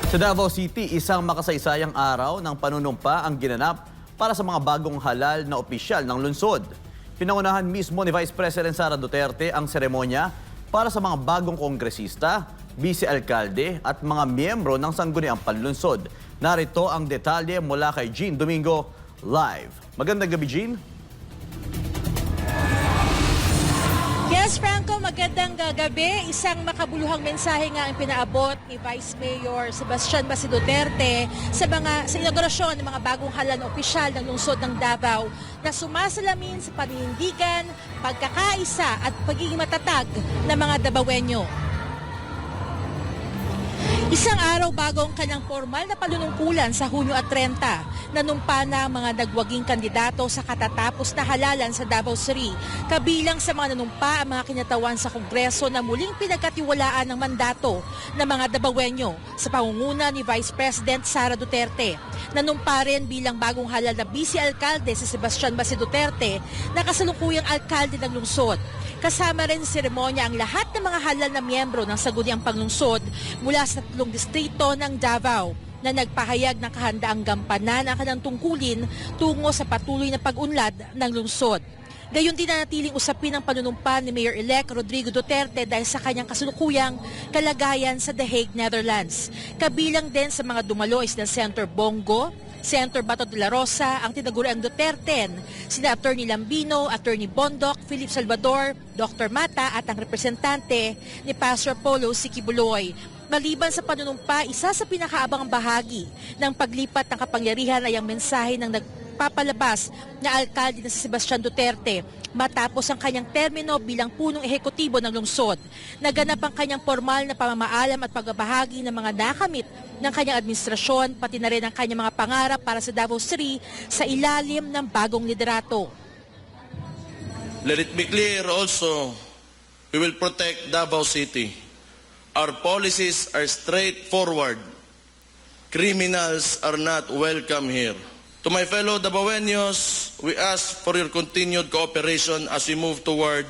Sa Davao City, isang makasaysayang araw ng panunumpa ang ginanap para sa mga bagong halal na opisyal ng lungsod. Pinangunahan mismo ni Vice President Sara Duterte ang seremonya para sa mga bagong kongresista, vice-alkalde at mga miyembro ng sangguniang panlunsod. Narito ang detalye mula kay Jean Domingo live. Magandang gabi, Jean. Yes, Franco, magandang gabi. Isang makabuluhang mensahe nga ang pinaabot ni Vice Mayor Sebastian Basi Duterte sa inaugurasyon ng mga bagong halal na opisyal ng lungsod ng Davao na sumasalamin sa paninindigan, pagkakaisa at pagiging matatag ng mga Davaoenyo. Isang araw bago ang kanyang formal na panunungkulan sa Hunyo at 30, nanumpa na ang mga nagwaging kandidato sa katatapos na halalan sa Davao City. Kabilang sa mga nanumpa ang mga kinatawan sa Kongreso na muling pinagkatiwalaan ng mandato ng mga Davaoenyo sa pangunguna ni Vice President Sara Duterte. Nanumpa rin bilang bagong halal na vice-alkalde si Sebastian Basi Duterte na kasalukuyang alkalde ng lungsod. Kasama rin sa seremonya ang lahat ng mga halal na miyembro ng Sangguniang Panlungsod mula sa 3 distrito ng Davao na nagpahayag ng kahandaang gampanan ang kanilang tungkulin tungo sa patuloy na pag-unlad ng lungsod. Gayon din na natiling usapin ang panunumpa ni Mayor-elect Rodrigo Duterte dahil sa kanyang kasulukuyang kalagayan sa The Hague, Netherlands. Kabilang din sa mga dumalo is ng Senator Bongo, Senator Bato de la Rosa, ang tinaguriang Duterte, sina Attorney Lambino, Attorney Bondoc, Philip Salvador, Dr. Mata at ang representante ni Pastor Polo Sikibuloy. Maliban sa panunumpa, isa sa pinakaabang bahagi ng paglipat ng kapangyarihan ay ang mensahe ng nagpapalabas na alkalde na si Sebastian Duterte matapos ang kanyang termino bilang punong ehekutibo ng lungsod. Naganap ang kanyang formal na pamamaalam at pagbabahagi ng mga nakamit ng kanyang administrasyon, pati na rin ang kanyang mga pangarap para sa Davao City sa ilalim ng bagong liderato. Let it be clear also, we will protect Davao City. Our policies are straightforward. Criminals are not welcome here. To my fellow Davaoenos, we ask for your continued cooperation as we move toward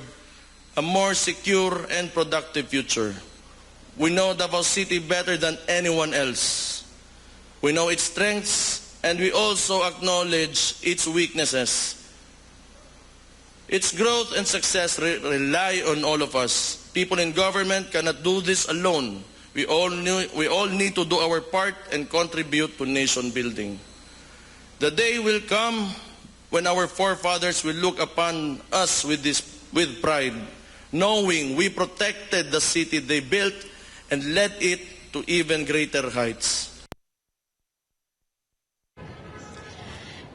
a more secure and productive future. We know Davao City better than anyone else. We know its strengths and we also acknowledge its weaknesses. Its growth and success rely on all of us. People in government cannot do this alone. We all need to do our part and contribute to nation building. The day will come when our forefathers will look upon us with pride, knowing we protected the city they built and led it to even greater heights.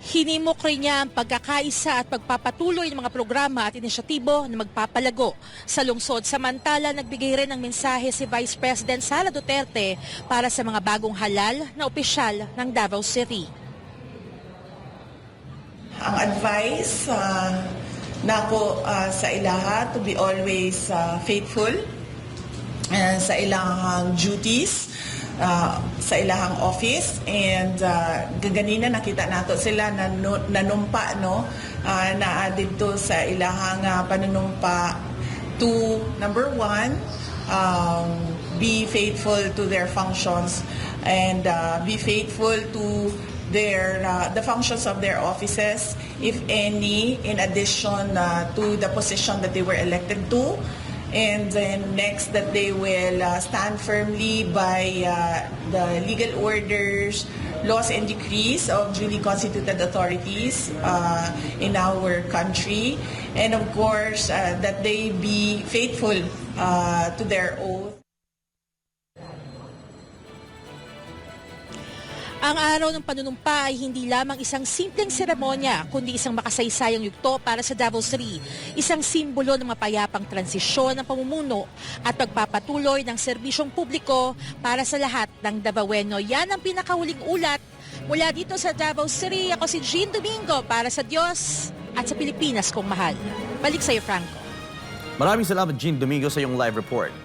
Hinimok rin niya ang pagkakaisa at pagpapatuloy ng mga programa at inisyatibo na magpapalago sa lungsod. Samantala, nagbigay rin ng mensahe si Vice President Sara Duterte para sa mga bagong halal na opisyal ng Davao City. Ang advice nako sa ilaha to be always faithful sa ilahang duties, sa ilahang office, and gaganina nakita nato sila nanumpa na dito sa ilahang panunumpa to number 1, be faithful to their functions and be faithful to the functions of their offices, if any, in addition to the position that they were elected to. And then next, that they will stand firmly by the legal orders, laws and decrees of duly constituted authorities in our country. And of course, that they be faithful to their oath. Ang araw ng panunumpa ay hindi lamang isang simpleng seremonya, kundi isang makasaysayang yugto para sa Davao City. Isang simbolo ng mapayapang transisyon ng pamumuno at pagpapatuloy ng serbisyong publiko para sa lahat ng Davaoeno. Yan ang pinakahuling ulat mula dito sa Davao City. Ako si Jean Domingo para sa Diyos at sa Pilipinas kong mahal. Balik sa iyo, Franco. Maraming salamat, Jean Domingo, sa iyong live report.